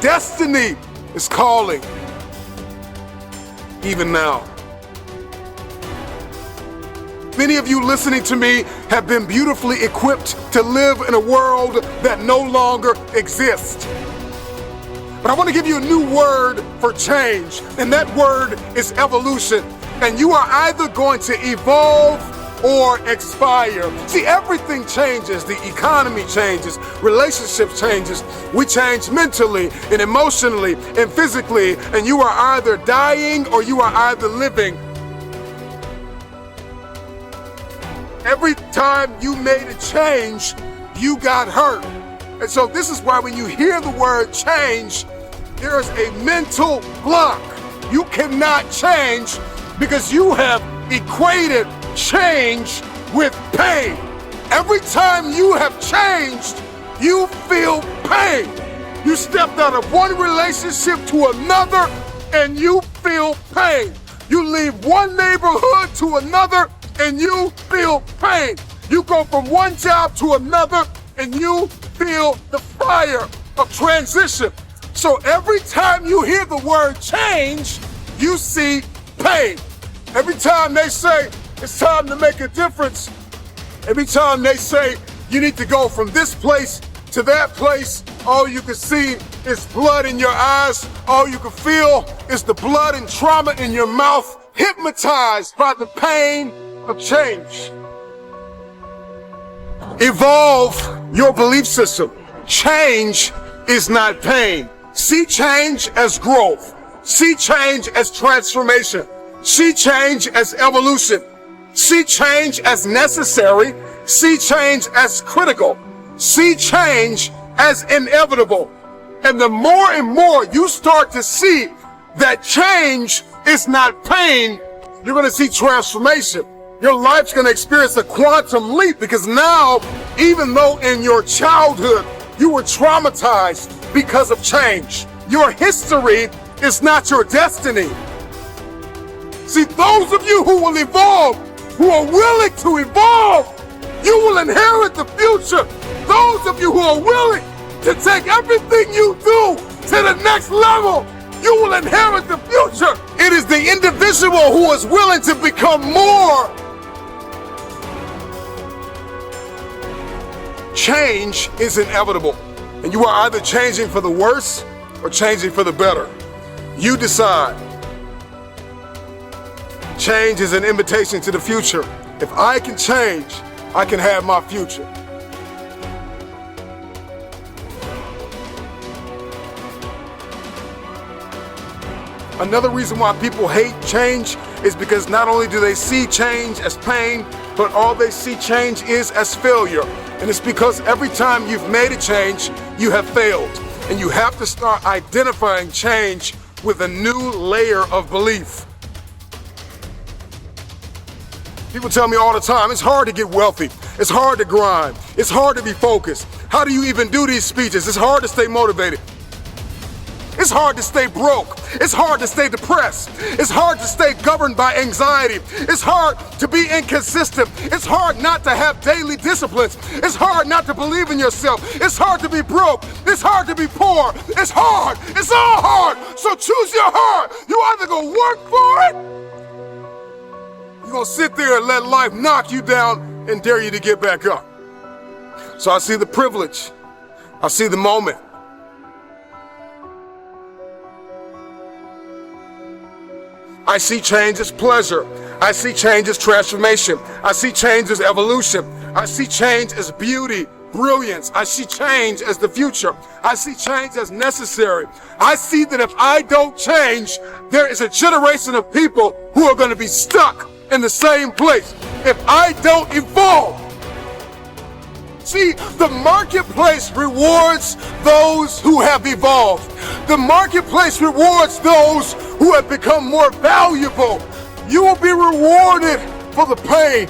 destiny is calling, even now. Many of you listening to me have been beautifully equipped to live in a world that no longer exists. But I want to give you a new word for change, and that word is evolution. And you are either going to evolve or expire. See, everything changes. The economy changes, relationships changes. We change mentally and emotionally and physically, and you are either dying or you are either living. Every time you made a change, you got hurt. And so this is why when you hear the word change, there is a mental block. You cannot change because you have equated change with pain. Every time you have changed, you feel pain. You stepped out of one relationship to another and you feel pain. You leave one neighborhood to another and you feel pain. You go from one job to another and you feel the fire of transition. So every time you hear the word change, you see pain. Every time they say it's time to make a difference, every time they say you need to go from this place to that place, all you can see is blood in your eyes. All you can feel is the blood and trauma in your mouth, hypnotized by the pain of change. Evolve your belief system. Change is not pain. See change as growth. See change as transformation. See change as evolution. See change as necessary. See change as critical. See change as inevitable. And the more and more you start to see that change is not pain, you're going to see transformation. Your life's going to experience a quantum leap because now, even though in your childhood you were traumatized because of change, your history is not your destiny. See, those of you who will evolve, who are willing to evolve, you will inherit the future. Those of you who are willing to take everything you do to the next level, you will inherit the future. It is the individual who is willing to become more. Change is inevitable, and you are either changing for the worse or changing for the better. You decide. Change is an invitation to the future. If I can change, I can have my future. Another reason why people hate change is because not only do they see change as pain, but all they see change is as failure. And it's because every time you've made a change, you have failed. And you have to start identifying change with a new layer of belief. People tell me all the time, it's hard to get wealthy. It's hard to grind. It's hard to be focused. How do you even do these speeches? It's hard to stay motivated. It's hard to stay broke. It's hard to stay depressed. It's hard to stay governed by anxiety. It's hard to be inconsistent. It's hard not to have daily disciplines. It's hard not to believe in yourself. It's hard to be broke. It's hard to be poor. It's hard. It's all hard. So choose your heart. You either gonna work for it, you're gonna sit there and let life knock you down and dare you to get back up. So I see the privilege. I see the moment. I see change as pleasure. I see change as transformation. I see change as evolution. I see change as beauty, brilliance. I see change as the future. I see change as necessary. I see that if I don't change, there is a generation of people who are going to be stuck in the same place. If I don't evolve. See, the marketplace rewards those who have evolved. The marketplace rewards those who have become more valuable. You will be rewarded for the pain.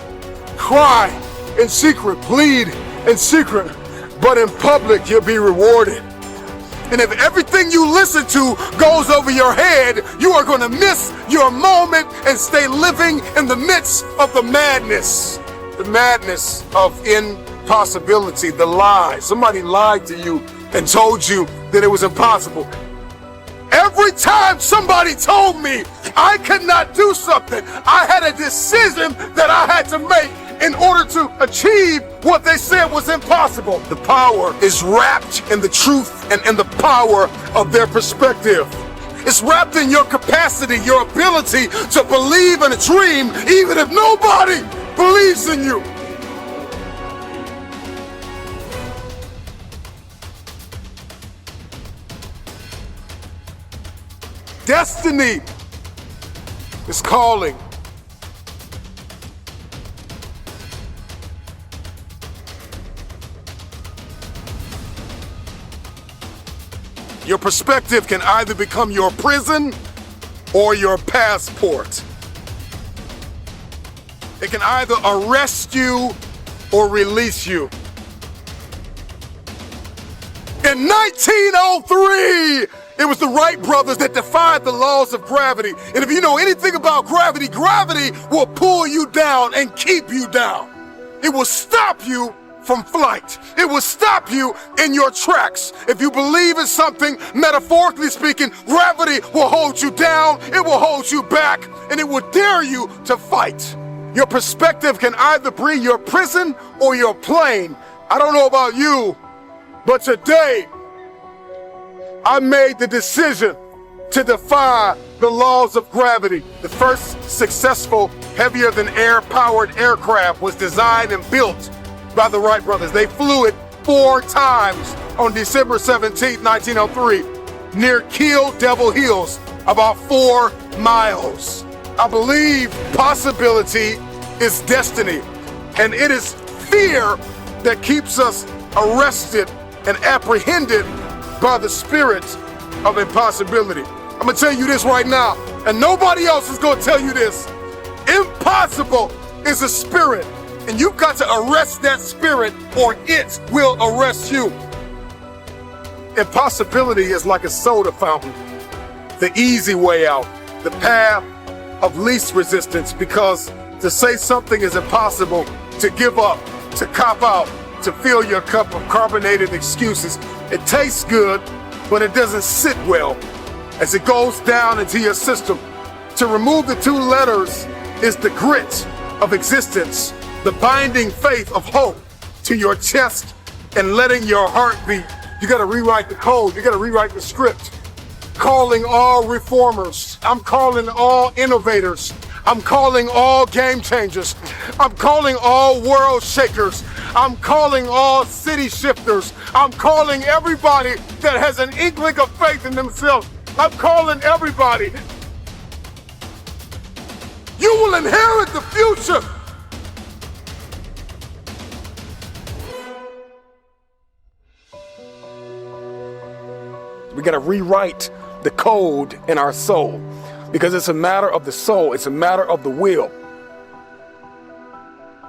Cry in secret, plead in secret, but in public you'll be rewarded. And if everything you listen to goes over your head, you are going to miss your moment and stay living in the midst of the madness of impossibility, the lie. Somebody lied to you and told you that it was impossible. Every time somebody told me I could not do something, I had a decision that I had to make in order to achieve what they said was impossible. The power is wrapped in the truth and in the power of their perspective. It's wrapped in your capacity, your ability to believe in a dream, even if nobody believes in you. Destiny is calling. Your perspective can either become your prison or your passport. It can either arrest you or release you. In 1903, it was the Wright brothers that defied the laws of gravity. And if you know anything about gravity, gravity will pull you down and keep you down. It will stop you from flight. It will stop you in your tracks. If you believe in something, metaphorically speaking, gravity will hold you down, it will hold you back, and it will dare you to fight. Your perspective can either be your prison or your plane. I don't know about you, but today, I made the decision to defy the laws of gravity. The first successful heavier-than-air powered aircraft was designed and built by the Wright brothers. They flew it 4 times on December 17, 1903, near Kill Devil Hills, about 4 miles. I believe possibility is destiny, and it is fear that keeps us arrested and apprehended by the spirit of impossibility. I'm gonna tell you this right now, and nobody else is gonna tell you this. Impossible is a spirit, and you've got to arrest that spirit or it will arrest you. Impossibility is like a soda fountain, the easy way out, the path of least resistance, because to say something is impossible, to give up, to cop out, to fill your cup of carbonated excuses, it tastes good, but it doesn't sit well as it goes down into your system. To remove the 2 letters is the grit of existence, the binding faith of hope to your chest and letting your heart beat. You gotta rewrite the code, you gotta rewrite the script. Calling all reformers, I'm calling all innovators, I'm calling all game changers, I'm calling all world shakers, I'm calling all city shifters, I'm calling everybody that has an inkling of faith in themselves. I'm calling everybody. You will inherit the future. We gotta rewrite the code in our soul, because it's a matter of the soul, it's a matter of the will.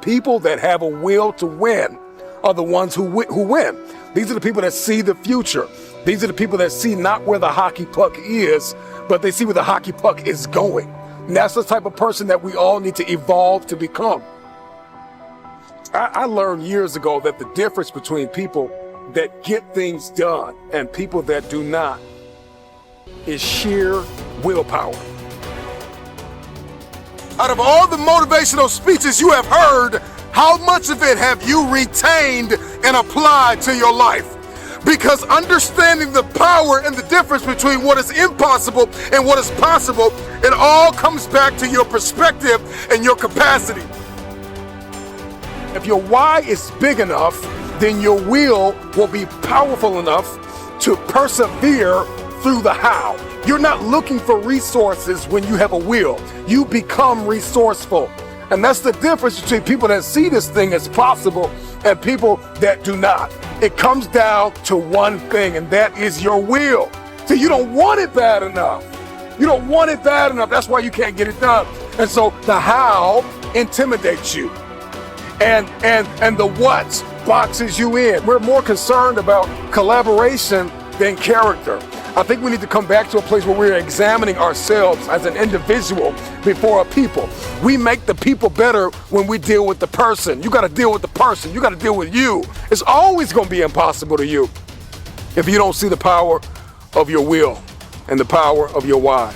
People that have a will to win are the ones who win. These are the people that see the future. These are the people that see not where the hockey puck is, but they see where the hockey puck is going. And that's the type of person that we all need to evolve to become. I learned years ago that the difference between people that get things done and people that do not is sheer willpower. Out of all the motivational speeches you have heard, how much of it have you retained and applied to your life? Because understanding the power and the difference between what is impossible and what is possible, it all comes back to your perspective and your capacity. If your why is big enough, then your will be powerful enough to persevere through the how. You're not looking for resources when you have a will. You become resourceful. And that's the difference between people that see this thing as possible and people that do not. It comes down to one thing, and that is your will. So you don't want it bad enough. You don't want it bad enough. That's why you can't get it done. And so the how intimidates you. And the what boxes you in. We're more concerned about collaboration than character. I think we need to come back to a place where we're examining ourselves as an individual before a people. We make the people better when we deal with the person. You got to deal with the person. You got to deal with you. It's always going to be impossible to you. if you don't see the power of your will and the power of your why.